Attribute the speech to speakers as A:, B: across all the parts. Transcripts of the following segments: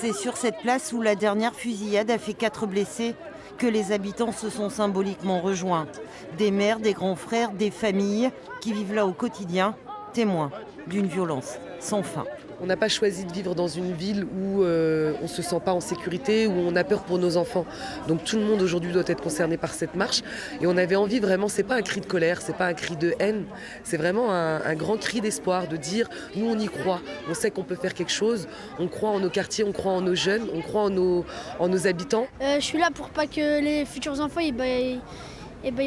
A: C'est sur cette place où la dernière fusillade a fait 4 blessés que les habitants se sont symboliquement rejoints. Des mères, des grands frères, des familles qui vivent là au quotidien, témoins d'une violence sans fin.
B: On n'a pas choisi de vivre dans une ville où on ne se sent pas en sécurité, où on a peur pour nos enfants. Donc tout le monde aujourd'hui doit être concerné par cette marche. Et on avait envie vraiment, c'est pas un cri de colère, c'est pas un cri de haine, c'est vraiment un grand cri d'espoir, de dire nous on y croit, on sait qu'on peut faire quelque chose, on croit en nos quartiers, on croit en nos jeunes, on croit en nos habitants.
C: Je suis là pour pas que les futurs enfants ils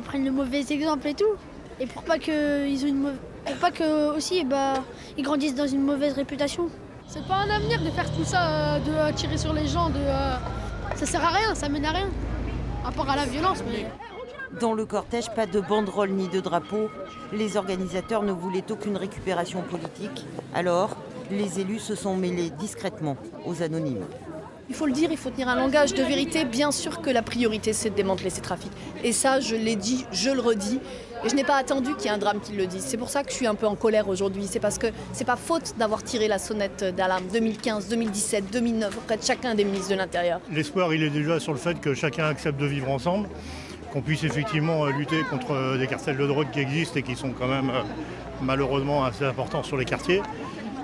C: prennent le mauvais exemple et tout. Et pour pas qu'ils ont pour pas que aussi ils grandissent dans une mauvaise réputation.
D: C'est pas un avenir de faire tout ça, de tirer sur les gens, ça sert à rien, ça mène à rien. À part à la violence. Mais...
A: Dans le cortège, pas de banderole ni de drapeau. Les organisateurs ne voulaient aucune récupération politique. Alors, les élus se sont mêlés discrètement aux anonymes.
E: Il faut le dire, il faut tenir un langage de vérité. Bien sûr que la priorité, c'est de démanteler ces trafics. Et ça, je l'ai dit, je le redis. Et je n'ai pas attendu qu'il y ait un drame qui le dise. C'est pour ça que je suis un peu en colère aujourd'hui. C'est parce que c'est pas faute d'avoir tiré la sonnette d'alarme 2015, 2017, 2009 auprès de chacun des ministres de l'Intérieur.
F: L'espoir, il est déjà sur le fait que chacun accepte de vivre ensemble, qu'on puisse effectivement lutter contre des cartels de drogue qui existent et qui sont quand même malheureusement assez importants sur les quartiers.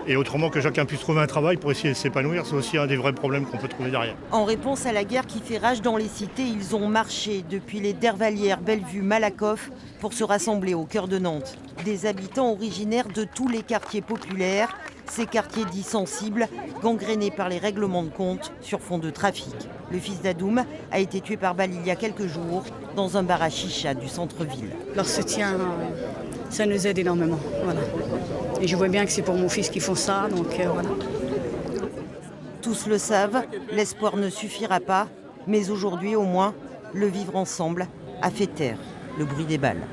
F: Et autrement que chacun puisse trouver un travail pour essayer de s'épanouir, c'est aussi un des vrais problèmes qu'on peut trouver derrière.
A: En réponse à la guerre qui fait rage dans les cités, ils ont marché depuis les Dervalières, Bellevue, Malakoff pour se rassembler au cœur de Nantes. Des habitants originaires de tous les quartiers populaires, ces quartiers dits sensibles, gangrénés par les règlements de compte sur fond de trafic. Le fils d'Adoum a été tué par balle il y a quelques jours dans un bar à chicha du centre-ville.
G: Leur soutien, ça nous aide énormément. Voilà. Et je vois bien que c'est pour mon fils qu'ils font ça, donc voilà.
A: Tous le savent, l'espoir ne suffira pas, mais aujourd'hui au moins, le vivre ensemble a fait taire le bruit des balles.